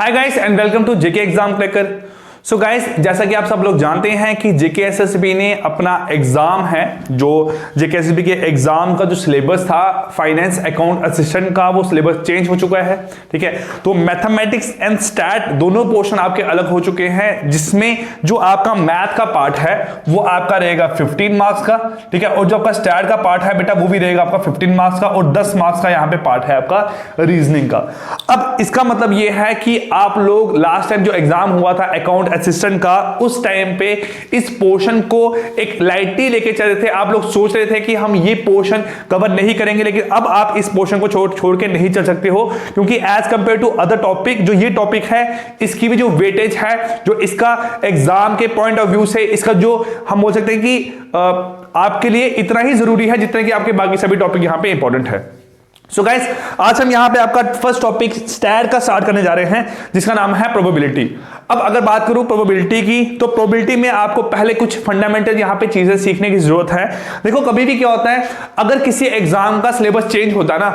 Hi guys and welcome to JK exam cracker. So guys, जैसा कि आप सब लोग जानते हैं कि जेके एसएसबी ने अपना एग्जाम है, जो जेके एसएसबी के एग्जाम का जो सिलेबस था फाइनेंस अकाउंट असिस्टेंट का, वो सिलेबस चेंज हो चुका है। ठीक है, तो मैथमेटिक्स एंड स्टैट दोनों पोर्शन आपके अलग हो चुके हैं, जिसमें जो आपका मैथ का पार्ट है वो आपका रहेगा 15 मार्क्स का। ठीक है, और जो आपका स्टैट का पार्ट है बेटा वो भी रहेगा आपका 15 मार्क्स का, और 10 मार्क्स का यहाँ पे पार्ट है आपका रीजनिंग का। अब इसका मतलब ये है कि आप लोग लास्ट टाइम जो एग्जाम हुआ था अकाउंट असिस्टेंट का, उस टाइम पे इस पोर्शन को एक लाइटली लेके चल रहे थे। आप लोग सोच रहे थे कि हम ये पोर्शन कवर नहीं करेंगे, लेकिन अब आप इस पोर्शन को छोड़ के नहीं चल सकते हो, क्योंकि as compare to other topic, जो ये टॉपिक है इसकी भी जो वेटेज है, जो इसका एग्जाम के पॉइंट ऑफ व्यू से इसका जो हम बोल सकते हैं कि आपके लिए इतना ही जरूरी है जितना कि आपके बाकी सभी टॉपिक यहां पे इंपॉर्टेंट है। सो गाइस, आज हम यहां पे आपका फर्स्ट टॉपिक स्टैट का स्टार्ट करने जा रहे हैं, जिसका नाम है प्रोबेबिलिटी। अब अगर बात करूं प्रोबेबिलिटी की, तो प्रोबेबिलिटी में आपको पहले कुछ फंडामेंटल यहां पे चीजें सीखने की जरूरत है। देखो, कभी भी क्या होता है, अगर किसी एग्जाम का सिलेबस चेंज होता है ना,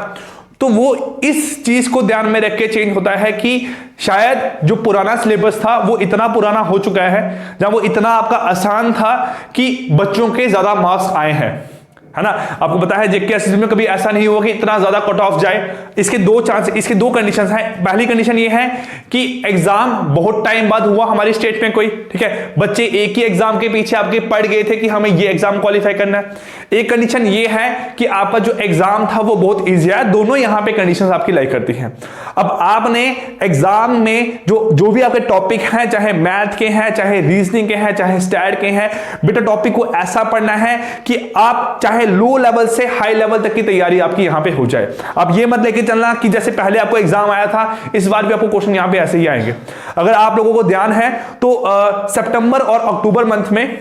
तो वो इस चीज को ध्यान में रख के चेंज होता है कि शायद जो पुराना सिलेबस था वो इतना पुराना हो चुका है, जहां वो इतना आपका आसान था कि बच्चों के ज्यादा मार्क्स आए हैं, है ना। आपको पता है जेके एसएसबी में कभी ऐसा नहीं हुआ कि इतना ज्यादा कट ऑफ जाए। इसके दो कंडीशंस हैं। पहली कंडीशन ये है कि एग्जाम बहुत टाइम बाद हुआ हमारी स्टेट में कोई, ठीक है, बच्चे एक ही एग्जाम के पीछे आपके पड़ गए थे कि हमें ये एग्जाम क्वालिफाई करना है। एक कंडीशन ये है कि आपका जो एग्जाम था वो बहुत ईजी है। दोनों यहां पे कंडीशंस आपकी लाइक करती हैं। अब आपने एग्जाम में जो भी आपके टॉपिक हैं, चाहे मैथ के हैं, चाहे रीजनिंग के हैं, चाहे स्टैट के हैं, बेटा टॉपिक को ऐसा पढ़ना है कि आप चाहे लो लेवल से हाई लेवल तक की तैयारी आपकी यहां पे हो जाए। आप ये मत लेके चलना कि जैसे पहले आपको एग्जाम आया था, इस बार भी आपको क्वेश्चन यहां पे ऐसे ही आएंगे। अगर आप लोगों को ध्यान है तो सितंबर और अक्टूबर मंथ में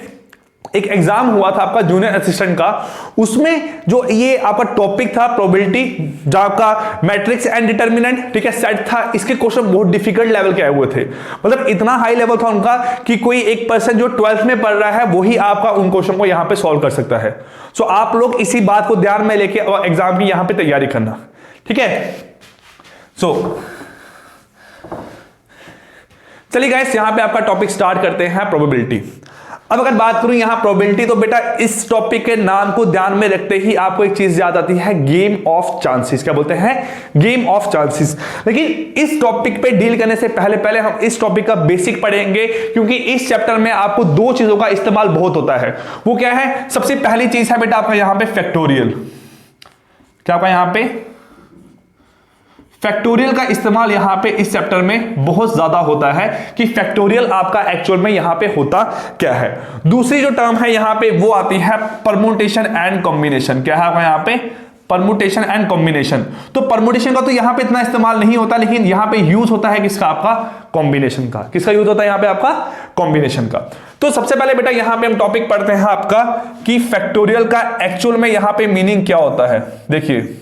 एक एग्जाम हुआ था आपका जूनियर असिस्टेंट का। उसमें जो ये आपका टॉपिक था प्रोबेबिलिटी, जो आपका मैट्रिक्स एंड डिटर्मिनेंट, ठीक है, सेट था, इसके क्वेश्चन बहुत डिफिकल्ट लेवल के आए हुए थे। मतलब इतना हाई लेवल था उनका कि कोई एक पर्सन जो 12th में पढ़ रहा है वही आपका उन क्वेश्चन को यहां पे सॉल्व कर सकता है। सो आप लोग इसी बात को ध्यान में लेके एग्जाम की यहां पे तैयारी करना, ठीक है। सो चलिए गाइस, यहां पे आपका टॉपिक स्टार्ट करते हैं प्रोबेबिलिटी। अब अगर बात करूं यहां प्रोबेबिलिटी, तो बेटा इस टॉपिक के नाम को ध्यान में रखते ही आपको एक चीज याद आती है, गेम ऑफ चांसेस। क्या बोलते हैं? Game of chances. लेकिन इस टॉपिक पे डील करने से पहले हम इस टॉपिक का बेसिक पढ़ेंगे, क्योंकि इस चैप्टर में आपको दो चीजों का इस्तेमाल बहुत होता है। वो क्या है? सबसे पहली चीज है बेटा आपका यहां पे फैक्टोरियल। क्या आपका यहां पे फैक्टोरियल का इस्तेमाल यहां पे इस चैप्टर में बहुत ज्यादा होता है कि फैक्टोरियल आपका एक्चुअल में यहां पे होता क्या है। दूसरी जो टर्म है यहां पे वो आती है परम्यूटेशन एंड कॉम्बिनेशन। क्या है यहां पे? Permutation and combination. तो परम्यूटेशन का तो यहां पे इतना इस्तेमाल नहीं होता, लेकिन यहां पे यूज होता है किसका? आपका कॉम्बिनेशन का। किसका यूज होता है यहां पे? आपका कॉम्बिनेशन का। तो सबसे पहले बेटा यहां पे हम टॉपिक पढ़ते हैं आपका कि फैक्टोरियल का एक्चुअल में यहां पे मीनिंग क्या होता है। देखिए,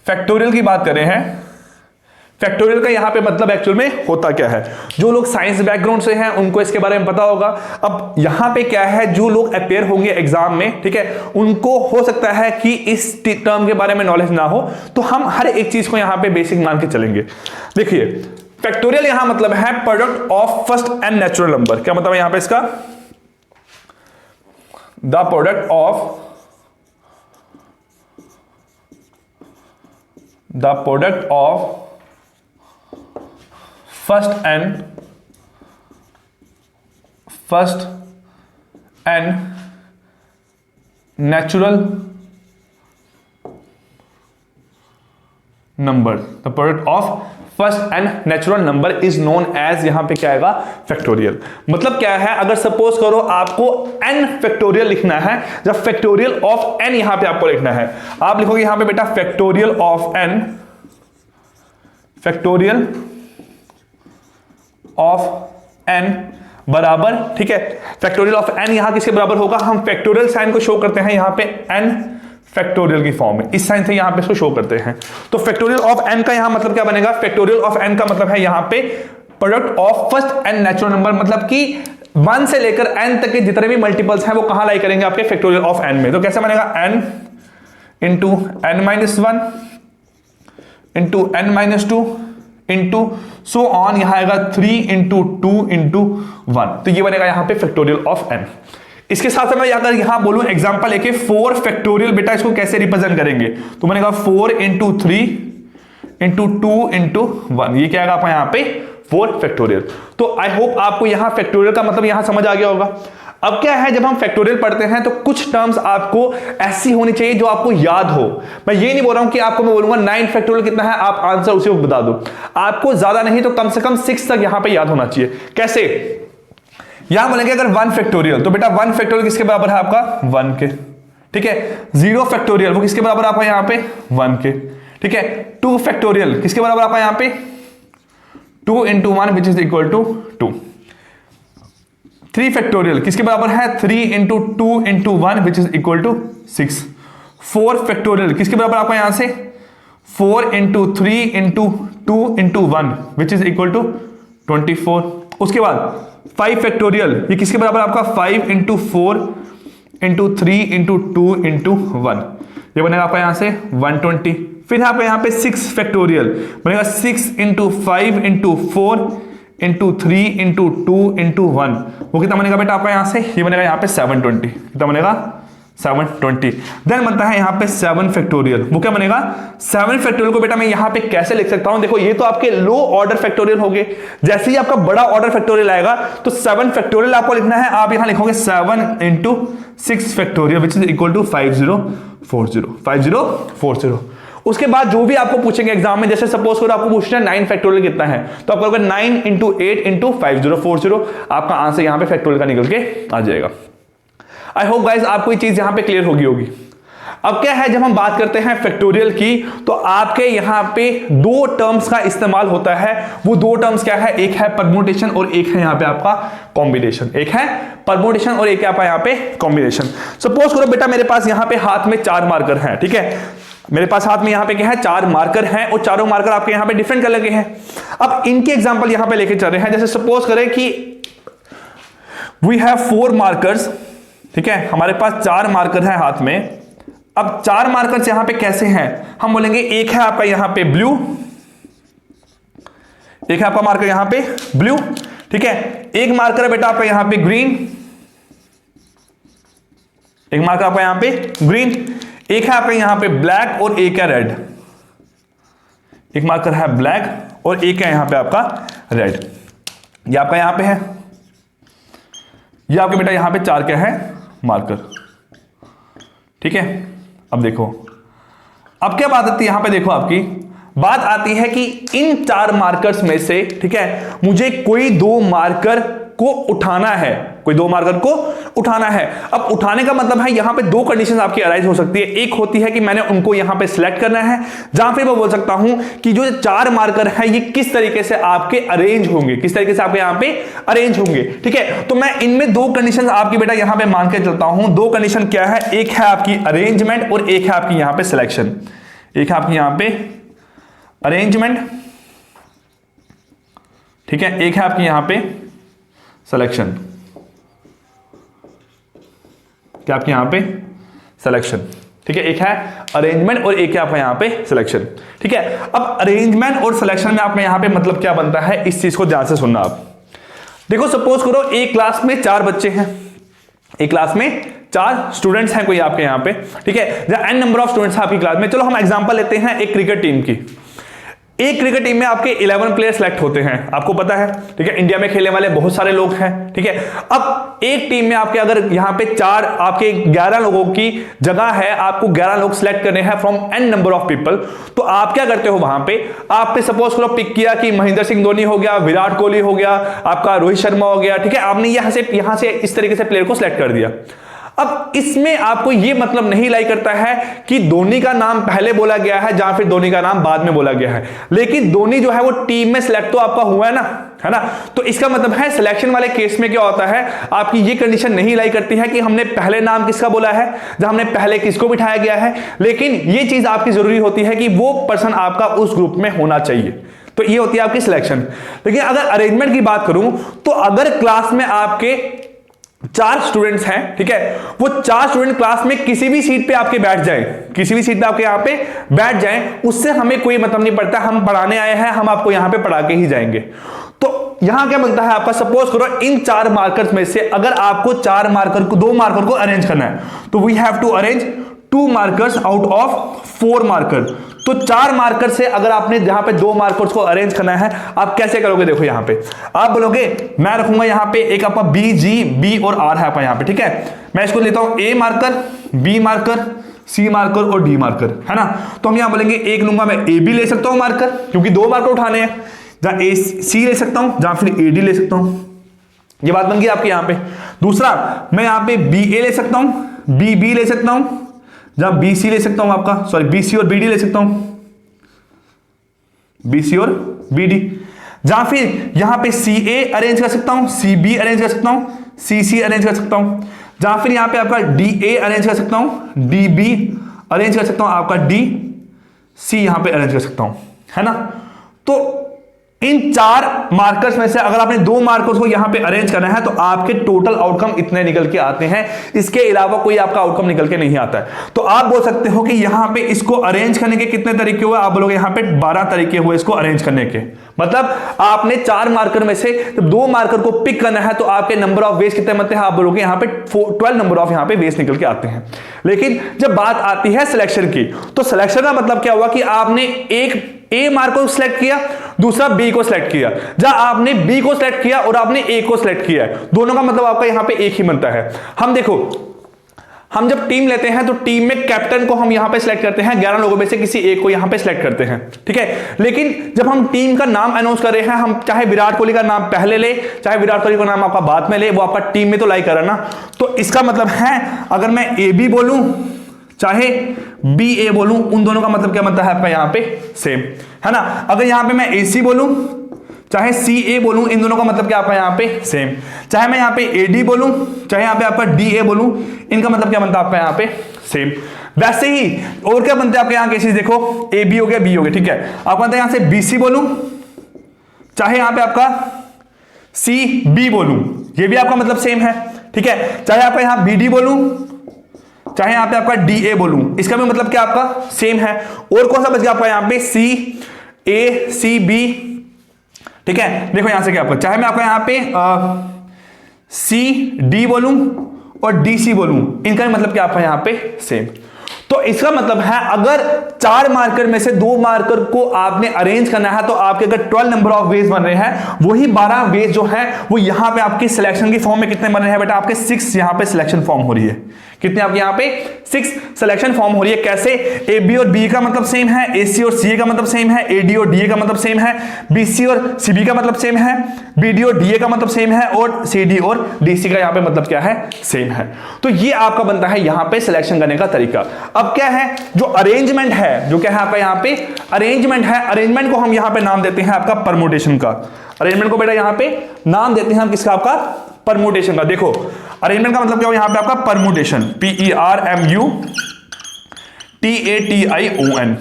फैक्टोरियल की बात कर रहे हैं। फैक्टोरियल का यहां पे मतलब एक्चुअल में होता क्या है? जो लोग साइंस बैकग्राउंड से हैं उनको इसके बारे में पता होगा। अब यहां पे क्या है, जो लोग अपेयर होंगे एग्जाम में, ठीक है, उनको हो सकता है कि इस टर्म के बारे में नॉलेज ना हो, तो हम हर एक चीज को यहां पे बेसिक मान के चलेंगे। देखिए, फैक्टोरियल यहां मतलब है product of first n natural number. क्या मतलब है यहां पे इसका? The product of the product of first and natural number, the product of first n natural number is known as, यहां पे क्या आएगा? फैक्टोरियल। मतलब क्या है, अगर सपोज करो आपको n फैक्टोरियल लिखना है, जब फैक्टोरियल ऑफ n यहां पे आपको लिखना है, आप लिखोगे यहां पे बेटा factorial of n, factorial of n बराबर, ठीक है, फैक्टोरियल ऑफ n यहां किसके बराबर होगा? हम फैक्टोरियल साइन को शो करते हैं यहां पे n फैक्टोरियल की फॉर्म में, इस साइन से यहां पे इसको शो करते हैं। तो फैक्टोरियल ऑफ n का यहां मतलब क्या बनेगा? फैक्टोरियल ऑफ n का मतलब है यहां पे product of first n natural number, मतलब कि 1 से लेकर n तक के जितने भी मल्टीपल्स हैं वो कहां लाई करेंगे? आपके फैक्टोरियल ऑफ n में। तो कैसे बनेगा? n into n-1 into n minus 2 into so on, यहां आएगा 3 इंटू 2 इंटू 1, तो ये बनेगा यहां पे फैक्टोरियल ऑफ n। इसके साथ मैं अगर यहां बोलूं एग्जांपल लेके 4 फैक्टोरियल, बेटा इसको कैसे रिप्रेजेंट करेंगे, तो बनेगा 4 इंटू 3 इंटू 2 इंटू 1, ये क्या आएगा आपका यहां पे 4 फैक्टोरियल। तो आई होप आपको यहां फैक्टोरियल का मतलब यहां समझ आ गया होगा। अब क्या है, जब हम फैक्टोरियल पढ़ते हैं तो कुछ टर्म्स आपको ऐसी होनी चाहिए जो आपको याद हो। मैं ये नहीं बोल रहा हूं कि आपको मैं बोलूंगा 9 फैक्टोरियल कितना है, आप आंसर उसी वक्त बता दो। आपको ज्यादा नहीं तो कम से कम 6 तक यहां पे याद होना चाहिए। कैसे, यहां बोलेंगे अगर 1 फैक्टोरियल, तो बेटा 1 फैक्टोरियल किसके बराबर है आपका 1 के, ठीक है। 0 फैक्टोरियल वो किसके बराबर आपका यहां पे 1 के, ठीक है। 2 फैक्टोरियल किसके बराबर आपका यहां पे 2 into 1 which is equal to 2। 3 factorial किसके बराबर है 3 into 2 into 1 which is equal to 6। 4 factorial किसके बराबर आपका यहां से 4 into 3 into 2 into 1 which is equal to 24। उसके बाद 5 फैक्टोरियल, ये किसके बराबर आपका 5 इंटू 4 इंटू 3 इंटू 2 इंटू 1, ये बनेगा आपका यहां से 120। फिर यहाँ पे 6 फैक्टोरियल बनेगा 6 into 5 into 4 into 3 into 2 into 1, वो कितना बनेगा बेटा आपका यहां से, ये बनेगा यहाँ पे 720। कितना बनेगा 720। देन बनता है यहाँ पे 7 फैक्टोरियल, वो क्या बनेगा 7 फैक्टोरियल को बेटा मैं यहाँ पे कैसे लिख सकता हूं, देखो ये तो आपके लो ऑर्डर फैक्टोरियल हो गए। जैसे ही आपका बड़ा ऑर्डर फैक्टोरियल आएगा तो 7 फैक्टोरियल आपको लिखना है, आप यहां लिखोगे 7 into 6 factorial which is equal to 5040। उसके बाद जो भी आपको पूछेंगे एग्जाम में, जैसे सपोज करो आपको पूछना है 9 फैक्टोरियल कितना है, तो आप करोगे 9 इंटू 8 इंटू 5040, आपका आंसर यहां पे फैक्टोरियल का निकल के आ जाएगा। आई होप गाइस आपको ये चीज यहां पे क्लियर होगी। अब क्या है, जब हम बात करते हैं फैक्टोरियल की, तो आपके यहां पे 2 टर्म्स का इस्तेमाल होता है। वो 2 टर्म्स क्या है, एक है परम्यूटेशन और एक है यहां पे आपका कॉम्बिनेशन। एक है परम्यूटेशन और एक है आपका यहां पे कॉम्बिनेशन। सपोज करो बेटा मेरे पास यहां पे हाथ में 4 मार्कर हैं, ठीक है। मेरे पास हाथ में यहां पे क्या है 4 मार्कर हैं और चारों मार्कर आपके यहां पे डिफरेंट कलर के हैं। अब इनके एग्जांपल यहां पे लेके चल रहे हैं। जैसे सपोज करें कि वी हैव 4 मार्कर्स, ठीक है, हमारे पास 4 मार्कर है हाथ में। अब 4 मार्कर्स यहां पे कैसे हैं, हम बोलेंगे एक है आपका यहां पे ब्लू, एक है आपका मार्कर यहां पे ब्लू, ठीक है। एक मार्कर है बेटा आपका यहां पे ग्रीन, एक मार्कर आपका यहां पे ग्रीन, एक है आपका यहां पे ब्लैक और एक है रेड। एक मार्कर है ब्लैक और एक है यहां पे आपका रेड। ये आपका यहां पे है, ये आपके बेटा यहां पे 4 क्या है मार्कर, ठीक है। अब देखो, अब क्या बात आती है यहां पे, देखो आपकी बात आती है कि इन 4 मार्कर्स में से, ठीक है, मुझे कोई 2 मार्कर को उठाना है, कोई 2 मार्कर को उठाना है। अब उठाने का मतलब है यहां पे 2 कंडीशंस आपकी अराइज हो सकती है। एक होती है कि मैंने उनको यहां पे सिलेक्ट करना है, जहां पे मैं बोल सकता हूं कि जो 4 मार्कर है ये किस तरीके से आपके अरेंज होंगे, किस तरीके से आपके यहां पे अरेंज होंगे, ठीक है। तो मैं इनमें 2 कंडीशंस आपकी बेटा यहां पे मान के चलता हूं। 2 कंडीशन क्या है, एक है आपकी अरेंजमेंट और एक है आपकी यहां पे सिलेक्शन। एक है आपकी यहां पे अरेंजमेंट, ठीक है, एक है आपकी यहां पे सिलेक्शन, क्या आपके यहां पे सिलेक्शन, ठीक है। एक है अरेंजमेंट और एक है आपका यहां पे सिलेक्शन, ठीक है। अब अरेंजमेंट और सिलेक्शन में आपका यहां पे मतलब क्या बनता है, इस चीज को ध्यान से सुनना आप। देखो सपोज करो एक क्लास में 4 बच्चे हैं, एक क्लास में 4 स्टूडेंट्स हैं कोई आपके यहां पे, ठीक है। n नंबर ऑफ स्टूडेंट्स आपकी क्लास में। चलो हम एग्जांपल लेते हैं एक क्रिकेट टीम की। एक क्रिकेट टीम में आपके 11 प्लेयर सेलेक्ट होते हैं, आपको पता है, ठीक है। इंडिया में खेलने वाले बहुत सारे लोग हैं, ठीक है। अब एक टीम में आपके अगर यहां पे 4 आपके 11 लोगों की जगह है, आपको 11 लोग सेलेक्ट करने हैं from n number of people, तो आप क्या करते हो, वहां पे आपने सपोज करो पिक किया कि महेंद्र सिंह धोनी हो गया, विराट कोहली हो गया, आपका रोहित शर्मा हो गया, ठीक है। आपने यहां से इस तरीके से प्लेयर को सिलेक्ट कर दिया। अब इसमें आपको यह मतलब नहीं लाई करता है कि धोनी का नाम पहले बोला गया है या फिर धोनी का नाम बाद में बोला गया है, लेकिन धोनी जो है वो टीम में सिलेक्ट तो आपका हुआ है ना, है ना। तो इसका मतलब है सिलेक्शन वाले केस में क्या होता है, आपकी ये कंडीशन नहीं लाई करती है कि हमने पहले नाम किसका बोला है, जहां हमने पहले किसको बिठाया गया है, लेकिन ये चीज आपकी जरूरी होती है कि वो पर्सन आपका उस ग्रुप में होना चाहिए। तो ये होती है आपकी सिलेक्शन। लेकिन अगर अरेंजमेंट की बात करूं तो अगर क्लास में आपके 4 स्टूडेंट्स हैं, ठीक है, वो 4 स्टूडेंट क्लास में किसी भी सीट पे आपके बैठ जाए, किसी भी सीट पे आपके यहाँ पे बैठ जाए, उससे हमें कोई मतलब नहीं पड़ता, हम पढ़ाने आए हैं, हम आपको यहाँ पे पढ़ा के ही जाएंगे। तो यहां क्या बनता है आपका, सपोज करो इन 4 मार्कर्स में से अगर आपको 4 मार्कर को 2 मार्कर को अरेंज करना है, तो we have to arrange 2 markers out of 4 marker. तो 4 मार्कर से अगर आपने जहां पे 2 मार्कर्स को अरेंज करना है, आप कैसे करोगे? देखो यहां पे आप बोलोगे मैं रखूंगा यहां पे एक आपका बी, जी, बी और आर है आपका यहां पे, ठीक है। मैं इसको लेता हूं ए मार्कर, बी मार्कर, सी मार्कर और डी मार्कर, है ना। तो हम यहां बोलेंगे एक लूंगा मैं ए बी ले सकता हूं मार्कर, क्योंकि 2 मार्कर उठाने हैं, जहां ए सी ले सकता हूं, जहां फिर ए डी ले सकता हूं। ये बात बन गई आपकी यहां पे। दूसरा मैं यहां पे बी ए ले सकता हूं, बी बी ले सकता हूं, जहां बी सी ले सकता हूं आपका, सॉरी बी सी और बी डी ले सकता हूं, बी सी और बी डी। जहां फिर यहां पे सी ए अरेंज कर सकता हूं, सी बी अरेंज कर सकता हूं, सी सी अरेंज कर सकता हूं। जहां फिर यहां पे आपका डी ए अरेंज कर सकता हूं, डी बी अरेंज कर सकता हूं, आपका डी सी यहां पे अरेंज कर सकता हूं, है ना। तो इन 4 मार्कर्स में से अगर आपने 2 मार्कर्स को यहां पे अरेंज करना है, तो आपके टोटल आउटकम इतने निकल के आते हैं, इसके अलावा कोई आपका आउटकम निकल के नहीं आता है। तो आप बोल सकते हो कि यहां पे इसको अरेंज करने के कितने तरीके हुए? आप बोलोगे यहां पे 12 तरीके हुए इसको अरेंज करने के। मतलब आपने 4 मार्कर में से जब 2 मार्कर को पिक करना है, तो आपके नंबर ऑफ वेज कितने बनते हैं? आप बोलोगे यहां पे 12 नंबर ऑफ यहां पे वेज निकल के आते हैं। लेकिन जब बात आती है सिलेक्शन की, तो सिलेक्शन का मतलब क्या हुआ कि आपने एक ए मार्क को सिलेक्ट किया, दूसरा बी को सिलेक्ट किया। जहां आपने बी को सिलेक्ट किया और आपने ए को सिलेक्ट किया है, दोनों का मतलब आपका यहां पे एक ही बनता है। हम देखो, हम जब टीम लेते हैं तो टीम में कैप्टन को हम यहां पे सिलेक्ट करते हैं, 11 लोगों में से किसी एक को यहां पे सिलेक्ट करते हैं, ठीक है। लेकिन जब हम टीम का नाम अनाउंस कर रहे हैं, हम चाहे विराट कोहली का नाम पहले ले, चाहे विराट कोहली का नाम आपका बाद में ले, वो आपका टीम में तो लाई कर रहा ना। तो इसका मतलब है अगर मैं ए बी बोलूं चाहे बी ए बोलूं, उन दोनों का मतलब क्या बनता है आपका यहां पे सेम, है ना। अगर यहां पे मैं ए सी बोलूं चाहे सी ए बोलूं, इन दोनों का मतलब क्या आपका यहां पे सेम। चाहे मैं यहां पे ए डी बोलूं चाहे यहां पे आपका डी ए बोलूं, इनका मतलब क्या बनता है आपका यहां पे सेम। वैसे ही और क्या बनते हैं आपके यहां केसेस, देखो ए बी हो गया, बी हो गया, ठीक है। आप बनते हैं यहां से बी सी बोलूं चाहे यहां पे आपका सी बी बोलूं, ये भी आपका मतलब सेम है, ठीक है। चाहे आपका यहां बी डी बोलूं चाहे यहां पे आपका डी ए बोलूं, इसका भी मतलब क्या आपका सेम है। और कौन सा बच गया आपका यहां पे सी ए सी बी, ठीक है। देखो यहां से क्या आपका, चाहे मैं आपका यहां पे सी डी बोलूं और डी सी बोलूं, इनका भी मतलब क्या आपका यहां पे सेम। तो इसका मतलब है अगर 4 मार्कर में से 2 मार्कर को आपने अरेंज करना है, तो आपके अगर 12 नंबर ऑफ वेज बन रहे हैं, वही 12 वेज जो है वो यहां पे आपकी सिलेक्शन की फॉर्म में कितने बन रहे हैं बेटा? आपके 6 यहां पे सिलेक्शन फॉर्म हो रही है। कितने आपके यहां पे 6 सिलेक्शन फॉर्म हो रही है। कैसे? ए बी और बी का मतलब सेम है, ए सी और सी ए का मतलब सेम है, ए डी और डी ए का मतलब सेम है, बी सी और सी बी का मतलब सेम है, बी डी और डी ए का मतलब सेम है, और सी डी और डी सी का यहां पे मतलब क्या है? सेम है। तो ये आपका बनता है यहां पे सिलेक्शन करने का तरीका। अब क्या है जो अरेंजमेंट है, जो क्या है आपका यहां पे अरेंजमेंट है, अरेंजमेंट को हम यहां पे नाम देते हैं आपका परमुटेशन का। अरेंजमेंट को बेटा यहां पे नाम देते हैं हम किसका? आपका परमुटेशन का। देखो अरेंजमेंट का मतलब क्या हो यहां पे आपका परमुटेशन, PERMUTATION,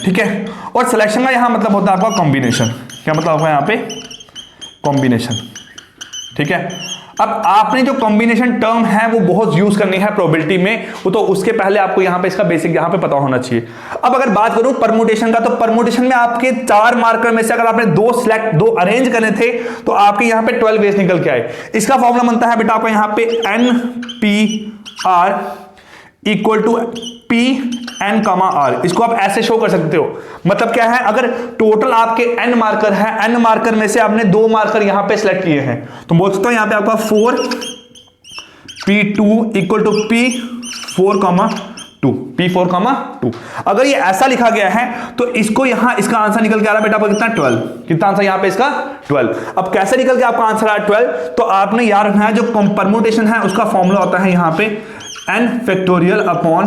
ठीक है। और सिलेक्शन का यहां मतलब होता है आपका कॉम्बिनेशन। क्या मतलब आपका यहां पे? कॉम्बिनेशन, ठीक है। अब आपने जो कॉम्बिनेशन टर्म है वो बहुत यूज करनी है प्रोबेबिलिटी में, वो तो उसके पहले आपको यहां पे इसका बेसिक यहां पे पता होना चाहिए। अब अगर बात करूं परमुटेशन का, तो परमुटेशन में आपके 4 मार्कर में से अगर आपने 2 अरेंज करने थे, तो आपके यहां पे 12 वेज निकल के आए। इसका फॉर्मूला बनता है बेटा आपका यहां पे NPR equal to PN, R। इसको आप ऐसे शो कर सकते हो। मतलब क्या है, अगर टोटल आपके N मार्कर है, N मार्कर में से आपने 2 मार्कर यहां पे सिलेक्ट किए हैं, तो बोल सकता हूं यहां पे आपका 4 P2 इक्वल टू P4, 2। अगर ये ऐसा लिखा गया है, तो इसको यहां इसका आंसर निकल के आ रहा है बेटा आपका कितना? 12। कितना आंसर यहां पे इसका? 12। अब कैसे निकल के आपका आंसर आया 12? तो आपने याद रखना है जो परमुटेशन है उसका फॉर्मूला होता है यहां पे n factorial upon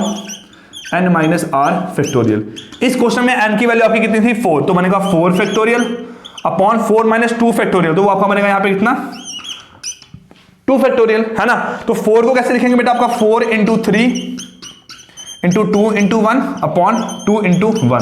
n minus r factorial. इस क्वेश्चन में n की वैल्यू आपकी कितनी थी? 4, तो बनेगा 4 फैक्टोरियल अपॉन 4 माइनस 2 फैक्टोरियल, तो वो आपका बनेगा यहां पे कितना? 2 फैक्टोरियल, है ना। तो 4 को कैसे लिखेंगे बेटा? आपका 4 into 3 into 2 into 1 upon 2 into 1,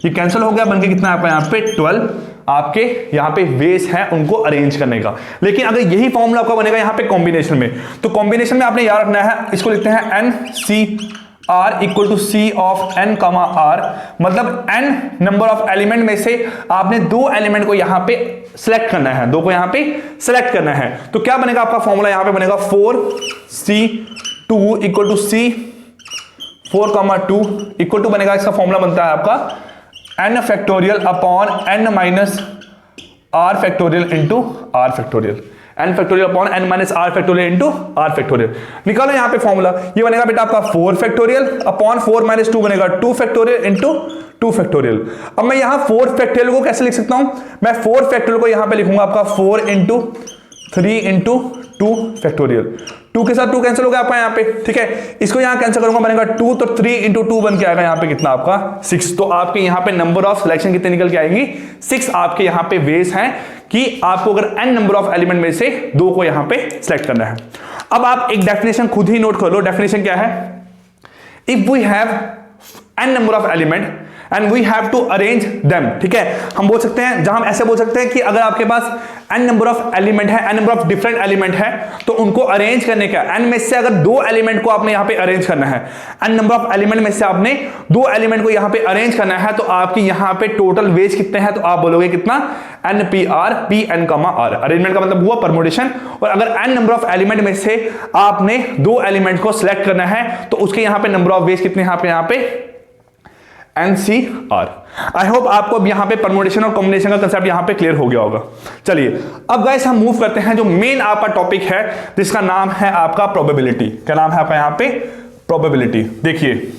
ये कैंसिल हो गया, बनके कितना आपका यहां पे 12 आपके यहाँ पे वेज हैं उनको अरेंज करने का। लेकिन अगर यही फॉर्मूला आपका बनेगा यहाँ पे कॉम्बिनेशन में, तो कॉम्बिनेशन में आपने याद रखना है, इसको लिखते हैं N C R equal to C of N comma R, मतलब एन नंबर ऑफ एलिमेंट में से आपने दो एलिमेंट को यहां पे सिलेक्ट करना है, दो को यहां पे सिलेक्ट करना है। तो क्या बनेगा आपका फॉर्मूला, यहां पे बनेगा 4c2 इक्वल टू सी 4,2 इक्वल टू बनेगा, इसका फॉर्मूला बनता है आपका n factorial upon n minus r factorial into r factorial, n factorial upon n minus r factorial into r factorial. निकालो यहां पे फॉर्मूला, ये बनेगा बेटा आपका 4 फैक्टोरियल अपॉन 4 माइनस 2 बनेगा 2 फैक्टोरियल इंटू 2 फैक्टोरियल। अब मैं यहां 4 फैक्टोरियल को कैसे लिख सकता हूं, मैं 4 फैक्टोरियल को यहां पे लिखूंगा आपका 4 इंटू 3 इंटू 2 फैक्टोरियल, 2 के साथ 2 कैंसिल हो गया आपका यहाँ पे, ठीक है। इसको यहां कैंसिल करूंगा, बनेगा 2, तो 3 इंटू 2 बन के आएगा यहाँ पे कितना आपका 6। तो आपके यहाँ पे नंबर ऑफ सिलेक्शन कितने निकल के आएंगी, 6 आपके यहाँ पे वेज हैं कि आपको अगर n नंबर ऑफ एलिमेंट में से दो को यहां पे सिलेक्ट करना है। अब आप एक डेफिनेशन खुद ही नोट कर लो, डेफिनेशन क्या है, if we have n number of element and we have to arrange them, ठीक है। हम बोल सकते हैं, जहां हम ऐसे बोल सकते हैं कि अगर आपके पास n नंबर ऑफ एलिमेंट है, n number of different element है, तो उनको अरेंज करने का n में से अगर दो एलिमेंट को आपने यहां पे अरेंज करना है, n नंबर ऑफ एलिमेंट में से आपने दो एलिमेंट को यहां पे अरेंज करना है, तो आपकी यहां पे टोटल वेज कितने हैं, तो आप बोलोगे कितना n p r p n r। Arrangement का मतलब हुआ परमुटेशन, और अगर n नंबर ऑफ एलिमेंट में से आपने दो एलिमेंट को सिलेक्ट करना है, तो उसके यहां पे नंबर ऑफ वेज कितने हैं यहां पे NCR। आई होप आपको अब यहां पे परमुटेशन और कॉम्बिनेशन का कंसेप्ट यहां पे क्लियर हो गया होगा। चलिए अब गाइस हम मूव करते हैं जो मेन आपका टॉपिक है, जिसका नाम है आपका प्रोबेबिलिटी। क्या नाम है आपका यहां पे, प्रोबेबिलिटी। देखिए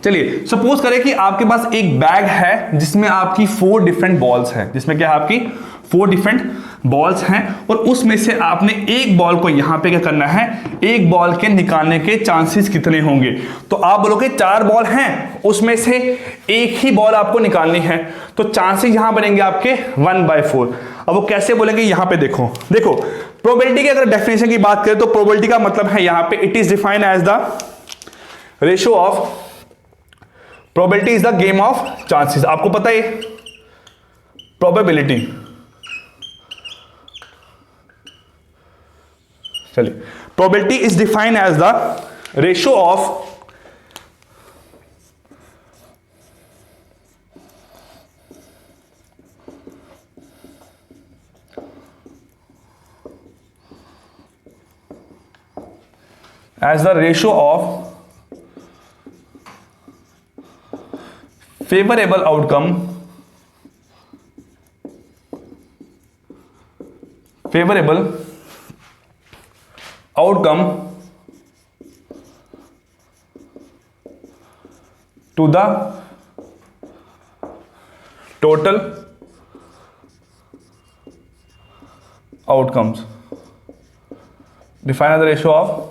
चलिए सपोज करें कि आपके पास एक बैग है जिसमें आपकी 4 डिफरेंट बॉल्स हैं, जिसमें क्या है आपकी 4 डिफरेंट बॉल्स हैं, और उसमें से आपने एक बॉल को यहां पे क्या करना है, एक बॉल के निकालने के चांसेस कितने होंगे। तो आप बोलोगे 4 बॉल हैं, उसमें से एक ही बॉल आपको निकालनी है, तो चांसेस यहां बनेंगे आपके 1/4। अब वो कैसे बोलेंगे, यहां पे देखो प्रोबेबिलिटी की अगर डेफिनेशन की बात करें तो प्रोबेबिलिटी का मतलब है यहां पे it is defined as the ratio of, probability is the game of chances. आपको पता है प्रोबेबिलिटी, चलिए probability is defined as the ratio of favorable outcome to the total outcomes, define as the ratio of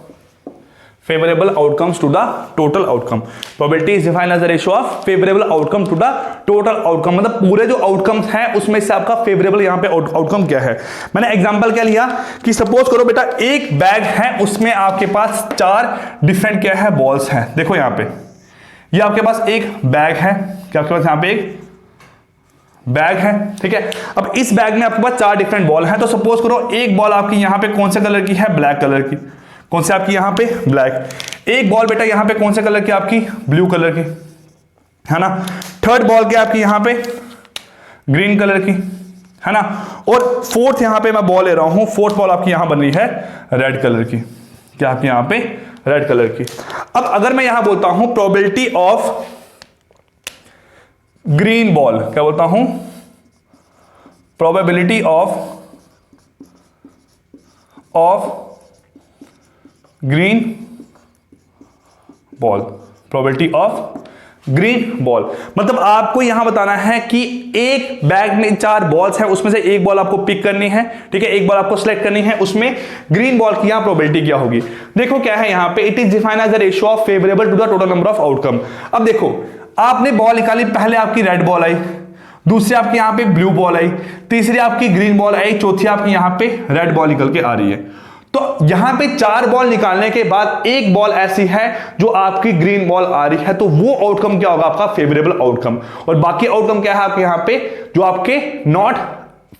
favorable outcomes to the total outcome। probability is defined as the ratio of favorable outcome to the total outcome, मतलब पूरे जो outcomes हैं उसमें से आपका favourable यहाँ पे outcome क्या है। मैंने एग्जांपल क्या लिया कि सपोज करो बेटा एक बैग है, उसमें आपके पास 4 डिफरेंट क्या है बॉल्स हैं। देखो यहाँ पे ये आपके पास एक बैग है, क्या आपके पास यहाँ पे एक बैग है, ठीक है। अब इस बैग में आपके पास 4 डिफरेंट बॉल हैं, तो सपोज करो एक बॉल आपकी यहाँ पे कौन से कलर की है, ब्लैक कलर की। कौन से आपकी यहां पे, ब्लैक। एक बॉल बेटा यहां पे कौन से कलर की आपकी, ब्लू कलर की, है ना। थर्ड बॉल क्या आपकी यहां पे, ग्रीन कलर की, है ना। और फोर्थ यहां पे मैं बॉल ले रहा हूं, फोर्थ बॉल आपकी यहां बन रही है रेड कलर की, क्या आपकी यहां पे रेड कलर की। अब अगर मैं यहां बोलता हूं प्रोबेबिलिटी ऑफ ग्रीन बॉल, क्या बोलता हूं, probability of green ball, probability of green ball. मतलब आपको यहां बताना है कि एक बैग में 4 बॉल्स हैं, उसमें से एक बॉल आपको पिक करनी है, ठीक है, एक बॉल आपको सिलेक्ट करनी है, उसमें ग्रीन बॉल की यहां प्रोबेबिलिटी क्या होगी। देखो क्या है यहां पे, it is defined as the ratio of favourable to the total number of outcome. अब देखो आपने बॉल निकाली, पहले आपकी रेड बॉल आई, दूसरी आपकी यहां पे ब्लू बॉल आई, तीसरी आपकी ग्रीन बॉल आई, चौथी आपकी यहां पे रेड बॉल निकल के आ रही है। तो यहां पे 4 बॉल निकालने के बाद एक बॉल ऐसी है जो आपकी ग्रीन बॉल आ रही है, तो वो आउटकम क्या होगा आपका फेवरेबल आउटकम। और बाकी आउटकम क्या है आपके यहां पे, जो आपके नॉट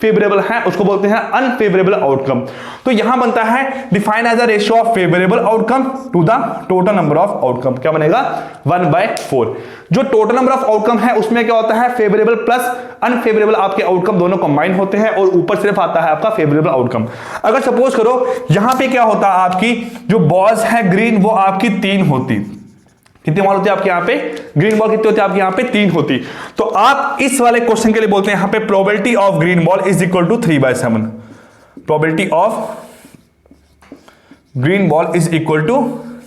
फेवरेबल है उसको बोलते हैं अनफेवरेबल आउटकम। तो यहां बनता है define as a ratio of favourable outcome to the total number of outcome. क्या बनेगा 1/4। जो टोटल नंबर ऑफ आउटकम है उसमें क्या होता है, फेवरेबल प्लस अनफेवरेबल आपके आउटकम दोनों कंबाइन होते हैं और ऊपर सिर्फ आता है आपका फेवरेबल आउटकम। अगर सपोज करो यहां पे क्या होता है, आपकी जो बॉल्स है ग्रीन वो आपकी 3 होती, कितनी बॉल होती है आपके यहां पे, ग्रीन बॉल कितनी होती है आपके यहां पे 3 होती। तो आप इस वाले क्वेश्चन के लिए बोलते हैं यहां पे probability of green ball is equal to 3/7। Probability of green ball is equal to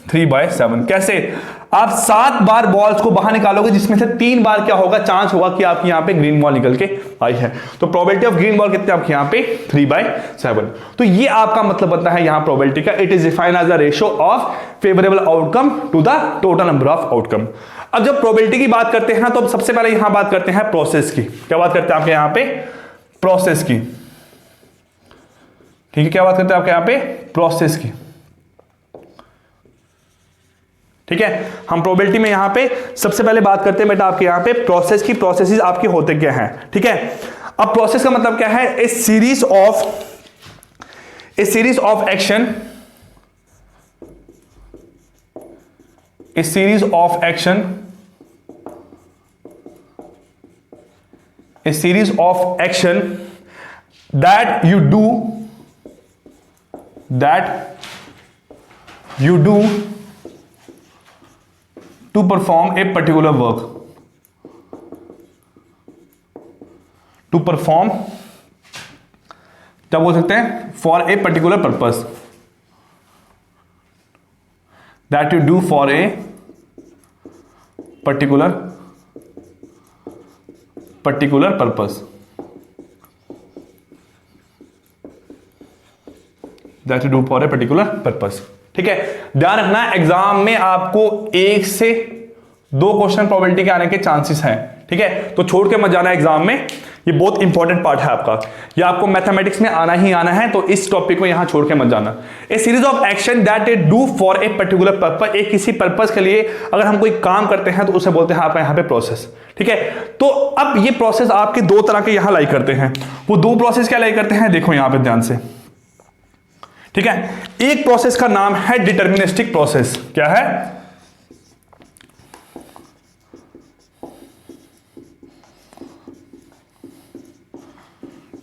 3/7। कैसे, आप 7 बार बॉल्स को बाहर निकालोगे जिसमें से 3 बार क्या होगा, चांस होगा कि आपकी यहां पे ग्रीन बॉल निकल के आई है। तो प्रोबेबिलिटी ऑफ ग्रीन बॉल कितने आपके यहां पे 3/7। तो ये आपका मतलब बनता है यहां प्रोबेबिलिटी का, it is defined as the ratio of favourable outcome to the total number of outcome. अब जब प्रोबेबिलिटी की बात करते हैं तो अब सबसे पहले यहां बात करते हैं प्रोसेस की। क्या बात करते हैं आपके यहां पे, प्रोसेस की, ठीक है, क्या बात करते हैं आपके यहां पे, प्रोसेस की, ठीक है। हम प्रोबेबिलिटी में यहां पे सबसे पहले बात करते हैं बेटा आपके यहां पे प्रोसेस की। प्रोसेसेस आपके होते क्या हैं, ठीक है। अब प्रोसेस का मतलब क्या है, a series of action, a series of action, a series of action that you do to perform a particular work, to perform, क्या बोल सकते हैं, for a particular purpose, that you do for a particular purpose, that you do for a particular purpose, ठीक है। ध्यान रखना exam में आपको 1 से 2 क्वेश्चन प्रोबेबिलिटी के आने के चांसेस हैं, ठीक है। तो छोड़ के मत जाना एग्जाम में, ये बहुत इंपॉर्टेंट पार्ट है आपका, ये आपको मैथमेटिक्स में आना ही आना है, तो इस टॉपिक को यहां छोड़ के मत जाना। A series of action that a do for a particular purpose, एक किसी पर्पस के लिए अगर हम कोई काम करते हैं तो उसे बोलते हैं आपका यहां पे प्रोसेस, ठीक है। तो अब ये प्रोसेस आपके 2 तरह के यहां लाई करते हैं। वो 2 प्रोसेस क्या लाई करते हैं, देखो यहां पे ध्यान से, ठीक है। एक प्रोसेस का नाम है डिटर्मिनिस्टिक प्रोसेस। क्या है,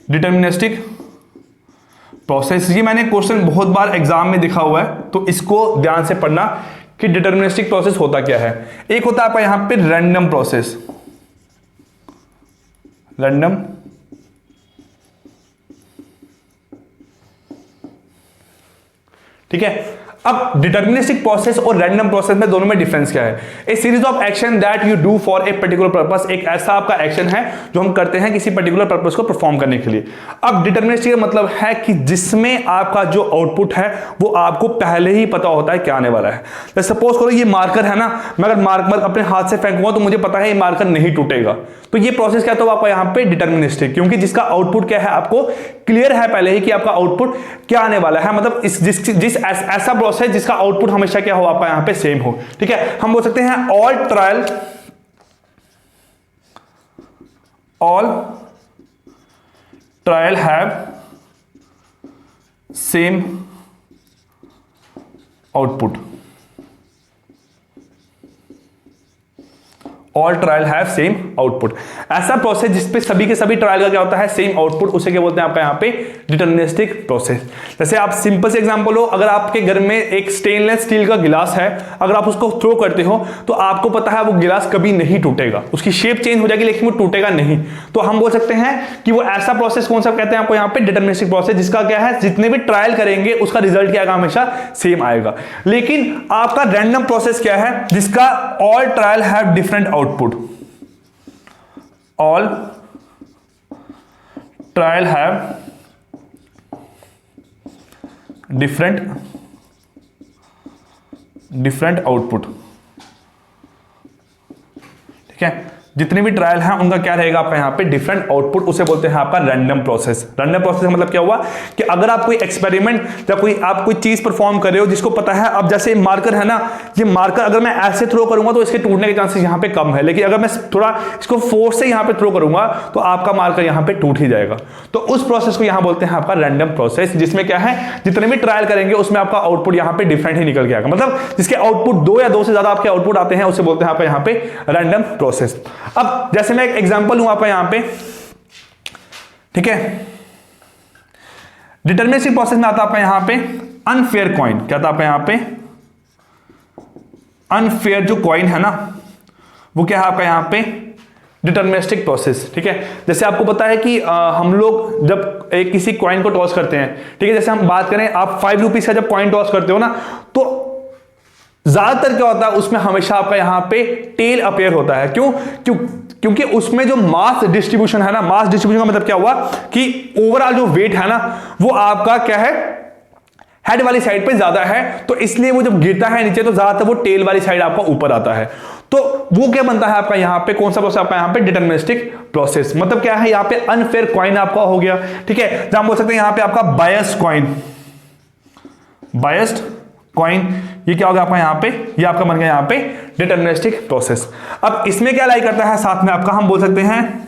डिटर्मिनिस्टिक प्रोसेस। ये मैंने क्वेश्चन बहुत बार एग्जाम में दिखा हुआ है, तो इसको ध्यान से पढ़ना कि डिटर्मिनिस्टिक प्रोसेस होता क्या है। एक होता है आपका यहां पे रैंडम प्रोसेस, रैंडम, ठीक है। अब डिटर्मिनिस्टिक प्रोसेस और रैंडम प्रोसेस में दोनों में डिफरेंस क्या है। A series of action that you do for a particular purpose, एक ऐसा आपका एक्शन है जो हम करते हैं किसी पर्टिकुलर पर्पस को परफॉर्म करने के लिए। अब डिटर्मिनिस्टिक का मतलब है कि जिसमें आपका जो आउटपुट है वो आपको पहले ही पता होता है क्या आने वाला है। तो सपोज करो ये मार्कर है ना, मैं अगर मार्कर अपने हाथ से फेंकूंगा तो मुझे पता है ये मार्कर नहीं टूटेगा, तो ये प्रोसेस क्या, तो आपका यहां पे डिटर्मिनिस्टिक, क्योंकि जिसका आउटपुट क्या है आपको क्लियर है पहले ही कि आपका आउटपुट क्या आने वाला है। मतलब जिस ऐसा प्रोसेस जिसका आउटपुट हमेशा क्या हो आपका यहां पे सेम हो, ठीक है। हम बोल सकते हैं all trial have same output, all trial have same output. ऐसा प्रोसेस जिसपे सभी के सभी ट्रायल का क्या होता है, सेम आउटपुट, उसे क्या बोलते हैं आपका यहां पे डिटर्मिनिस्टिक प्रोसेस। जैसे आप सिंपल से एग्जांपल लो, अगर आपके घर में एक स्टेनलेस स्टील का गिलास है, अगर आप उसको थ्रो करते हो तो आपको पता है वो गिलास कभी नहीं टूटेगा, उसकी शेप चेंज हो जाएगी लेकिन वो टूटेगा नहीं। तो हम बोल सकते हैं कि वो ऐसा प्रोसेस कौन सा कहते हैं आपको यहां पे डिटर्मिनिस्टिक प्रोसेस, जिसका क्या है जितने भी ट्रायल करेंगे उसका रिजल्ट क्या आएगा, हमेशा सेम आएगा। लेकिन आपका रैंडम प्रोसेस क्या है, जिसका all trial have different output, all trial have different output. ठीक है, जितने भी ट्रायल हैं उनका क्या रहेगा आपका यहाँ पे डिफरेंट आउटपुट, उसे बोलते हैं आपका रैंडम प्रोसेस। रैंडम प्रोसेस का मतलब क्या हुआ कि अगर आप कोई एक्सपेरिमेंट या आप कोई चीज परफॉर्म कर रहे हो जिसको पता है, अब जैसे मार्कर है ना, ये मार्कर अगर मैं ऐसे थ्रो करूंगा तो इसके टूटने के चांसेस यहाँ पे कम है, लेकिन अगर मैं थोड़ा इसको फोर्स से यहाँ पे थ्रो करूंगा तो आपका मार्कर यहाँ पे टूट ही जाएगा। तो उस प्रोसेस को यहाँ बोलते हैं आपका रैंडम प्रोसेस, जिसमें क्या है जितने भी ट्रायल करेंगे उसमें आपका आउटपुट यहाँ पे डिफरेंट ही निकल के आएगा, मतलब जिसके आउटपुट 2 या 2 से ज्यादा आपके आउटपुट आते हैं उसे बोलते हैं आपका यहाँ पे रैंडम प्रोसेस। अब जैसे मैं एक एग्जांपल लूं आपका यहां पे, ठीक है, डिटरमिनिस्टिक प्रोसेस में आता है आपका यहां पे अनफेयर कॉइन। क्या था आपका यहां पे अनफेयर जो कॉइन है ना वो क्या है आपका यहां पे डिटरमिनिस्टिक प्रोसेस। ठीक है, जैसे आपको पता है कि हम लोग जब एक किसी कॉइन को टॉस करते हैं, ठीक है, जैसे हम बात करें आप 5 रुपीज का जब कॉइन टॉस करते हो ना, तो ज्यादातर क्या होता है उसमें हमेशा आपका यहां पे टेल अपेयर होता है। क्योंकि उसमें जो मास डिस्ट्रीब्यूशन है ना, मास डिस्ट्रीब्यूशन का मतलब क्या हुआ कि ओवरऑल जो वेट है ना वो आपका क्या है हेड वाली साइड पे ज्यादा है, तो इसलिए वो जब गिरता है नीचे तो ज्यादातर वो टेल वाली साइड आपका ऊपर आता है। तो वो क्या बनता है आपका यहां पे, कौन सा प्रोसेस आपका यहां पे डिटरमिनिस्टिक प्रोसेस। मतलब क्या है यहां पे अनफेयर कॉइन आपका हो गया। ठीक है, जहां हम बोल सकते हैं यहां पे आपका बायस्ड कॉइन, बायस्ड कॉइन, ये क्या होगा आपका यहां पे, ये आपका बन गया यहां पे डिटरमिनिस्टिक प्रोसेस। अब इसमें क्या लाई करता है साथ में आपका, हम बोल सकते हैं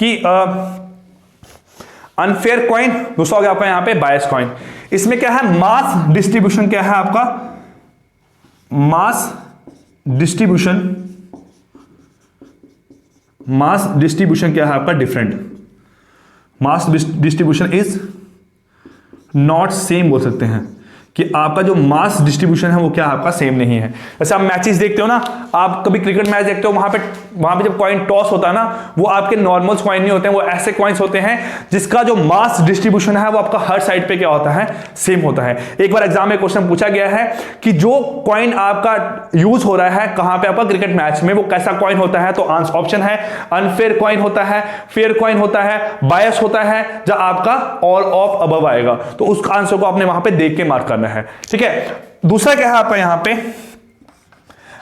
कि अनफेयर कॉइन, दूसरा हो गया आपका यहां पे बायस्ड कॉइन। इसमें क्या है मास डिस्ट्रीब्यूशन, क्या है आपका मास डिस्ट्रीब्यूशन, मास डिस्ट्रीब्यूशन क्या है आपका different, mass distribution is not same, बोल सकते हैं कि आपका जो मास डिस्ट्रीब्यूशन है वो क्या आपका सेम नहीं है। जैसे आप मैचेस देखते हो ना, आप कभी क्रिकेट मैच देखते हो, वहां पे जब कॉइन टॉस होता है ना, वो आपके नॉर्मल कॉइन नहीं होते हैं, वो ऐसे कॉइन्स होते हैं जिसका जो मास डिस्ट्रीब्यूशन है वो आपका हर साइड पे क्या होता है सेम होता है। एक बार एग्जाम में क्वेश्चन पूछा गया है कि जो कॉइन आपका यूज हो रहा है कहां पे आपका क्रिकेट मैच में, वो कैसा कॉइन होता है, तो ऑप्शन है अनफेयर कॉइन होता है, फेयर कॉइन होता है, बायस होता है, जब आपका ऑल ऑफ अबव आएगा। तो उस आंसर को आपने वहां पे देख के मार्क करना है। ठीक है, दूसरा क्या है आपका यहां पे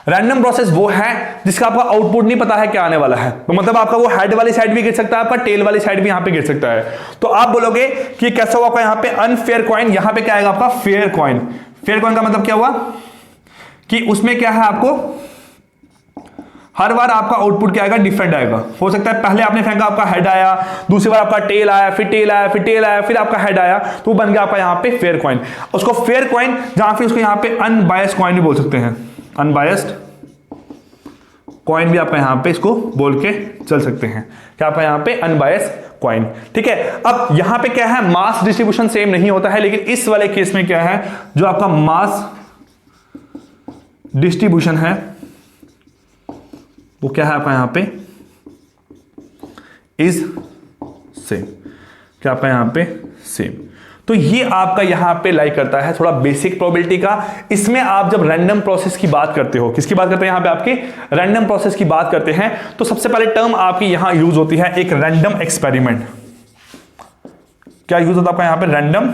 रैंडम प्रोसेस, वो है जिसका आपका आउटपुट नहीं पता है क्या आने वाला है, तो मतलब आपका वो हेड वाली साइड भी गिर सकता है, आपका टेल वाली साइड भी यहां पे गिर सकता है। तो आप बोलोगे कि कैसा हुआ आपका यहां पे अनफेयर कॉइन, यहां पे क्या आएगा आपका फेयर कॉइन। फेयर कॉइन का मतलब क्या हुआ कि उसमें क्या है आपको हर बार आपका आउटपुट क्या आएगा डिफरेंट आएगा। हो सकता है पहले आपने फेंका आपका हेड आया, दूसरी बार आपका टेल आया, फिर टेल आया, फिर टेल आया, फिर आपका हेड आया, तो बन गया आपका यहां पे फेयर कॉइन। उसको फेयर कॉइन, जहां फिर उसको यहां पे अनबायस्ड कॉइन भी बोल सकते हैं, अनबायस्ड कॉइन भी आपका यहां पे इसको बोल के चल सकते हैं, क्या आपका यहां पे अनबायस्ड कॉइन। ठीक है, अब यहां पे क्या है मास डिस्ट्रीब्यूशन सेम नहीं होता है, लेकिन इस वाले केस में क्या है जो आपका मास डिस्ट्रीब्यूशन है वो क्या है आपका यहां पे इज सेम, क्या आपका यहां पे सेम। तो ये आपका यहां पे लाई करता है थोड़ा बेसिक प्रोबेबिलिटी का। इसमें आप जब रैंडम प्रोसेस की बात करते हो, किसकी बात करते हैं यहां पे आपके रैंडम प्रोसेस की बात करते हैं, तो सबसे पहले टर्म आपकी यहां यूज होती है एक रैंडम एक्सपेरिमेंट। क्या यूज होता है आपका यहां पे रैंडम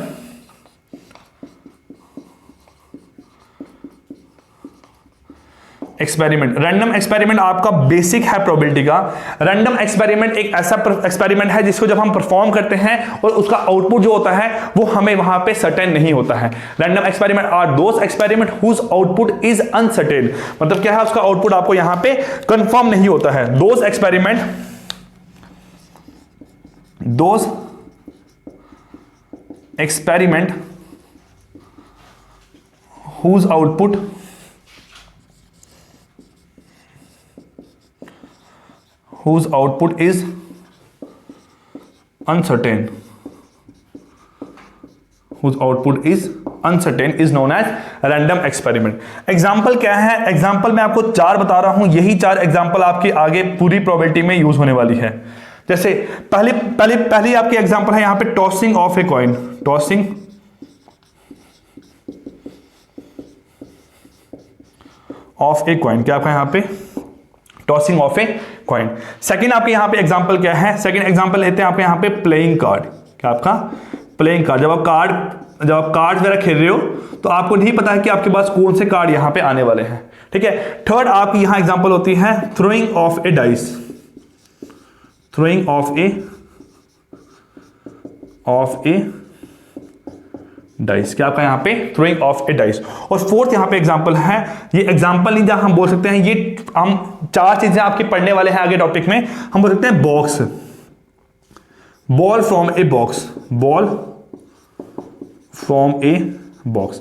एक्सपेरिमेंट। रैंडम एक्सपेरिमेंट आपका बेसिक है प्रोबेबिलिटी का। रैंडम एक्सपेरिमेंट एक ऐसा एक्सपेरिमेंट है जिसको जब हम परफॉर्म करते हैं और उसका आउटपुट जो होता है वो हमें वहां पे सर्टेन नहीं होता है। Random experiment are those experiment whose output is uncertain, मतलब क्या है उसका आउटपुट आपको यहां पे कंफर्म नहीं होता है। Those experiment whose output whose output is uncertain, is known as random experiment। Example क्या है, एग्जाम्पल मैं आपको 4 बता रहा हूं, यही 4 एग्जाम्पल आपकी आगे पूरी प्रोबेबिलिटी में यूज होने वाली है। जैसे पहली आपकी एग्जाम्पल है यहां पे tossing of a coin, tossing of a coin, क्या आपका यहां पे tossing of a coin. Second आपके यहाँ पे एग्जांपल क्या है, सेकंड एग्जांपल लेते हैं आपके यहाँ पे प्लेइंग कार्ड। क्या आपका प्लेइंग कार्ड, जब आप कार्ड वगैरह खेल रहे हो तो आपको नहीं पता है कि आपके पास कौन से कार्ड यहाँ पे आने वाले हैं, ठीक है। थर्ड आपकी यहाँ एग्जांपल होती है throwing of A dice, throwing of A dice. क्या आपका यहाँ पे थ्रोइंग ऑफ ए डाइस। और फोर्थ यहाँ पे एग्जांपल है, ये एग्जांपल नहीं जहां हम बोल सकते हैं, ये हम चार चीजें आपके पढ़ने वाले हैं आगे टॉपिक में। हम बोल सकते हैं box, ball from a box, ball from a box.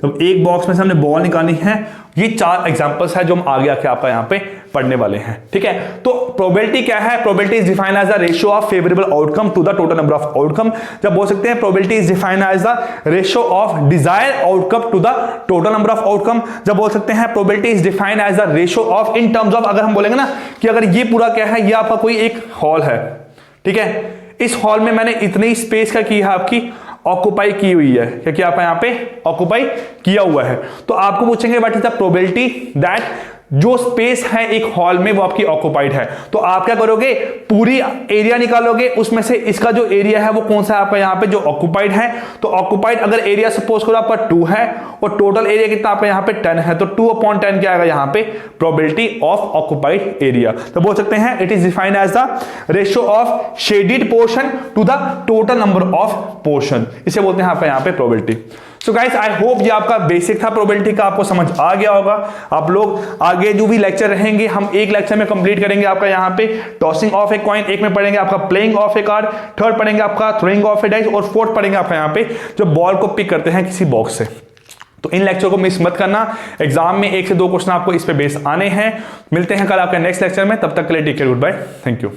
तो एक बॉक्स में से हमने बॉल निकालनी है। ये चार एग्जांपल्स है जो हम आगे आके आपका यहाँ पे पढ़ने वाले हैं, ठीक है। तो प्रोबेबिलिटी क्या है, probability is defined as the ratio of favourable outcome to the total number of outcome. जब बोल सकते हैं probability is defined as the ratio of desire outcome to the total number of outcome. जब बोल सकते हैं probability is defined as the ratio of in terms of, अगर हम बोलेंगे ना कि अगर ये पूरा क्या है, ये आपका कोई एक हॉल है, ठीक है, इस हॉल में मैंने इतनी स्पेस का की है आपकी ऑक्युपाई की हुई है, क्योंकि आप यहाँ पे ऑक्युपाई किया हुआ है। तो आपको पूछेंगे what is the probability that जो स्पेस है एक हॉल में वो आपकी ऑक्युपाइड है। तो आप क्या करोगे, पूरी एरिया निकालोगे, उसमें से इसका जो एरिया है वो कौन सा है आपका यहाँ पे जो ऑक्युपाइड है। तो ऑक्युपाइड अगर एरिया सपोज करो आपका 2 है और टोटल एरिया कितना आपका यहाँ पे 10 है, तो 2/10 क्या आएगा यहाँ पे प्रोबेबिलिटी ऑफ ऑक्युपाइड एरिया। तो बोल सकते हैं it is defined as the ratio of shaded portion to the total number of portion, इसे बोलते हैं आपका यहाँ पे probability. So guys I hope ये आपका बेसिक था प्रोबेबिलिटी का, आपको समझ आ गया होगा। आप लोग आगे जो भी लेक्चर रहेंगे हम एक लेक्चर में कंप्लीट करेंगे आपका यहाँ पे टॉसिंग ऑफ ए कॉइन, एक में पढ़ेंगे आपका playing of A card, third पढ़ेंगे आपका थ्रोइंग ऑफ ए डाइस, और फोर्थ पढ़ेंगे आपका यहाँ पे जो बॉल को पिक करते हैं किसी बॉक्स से। तो इन लेक्चर को मिस मत करना, एग्जाम में 1 से 2 क्वेश्चन आपको इस पे बेस आने हैं। मिलते हैं कल आपके नेक्स्ट लेक्चर में, तब तक के लिए take care, goodbye, thank you.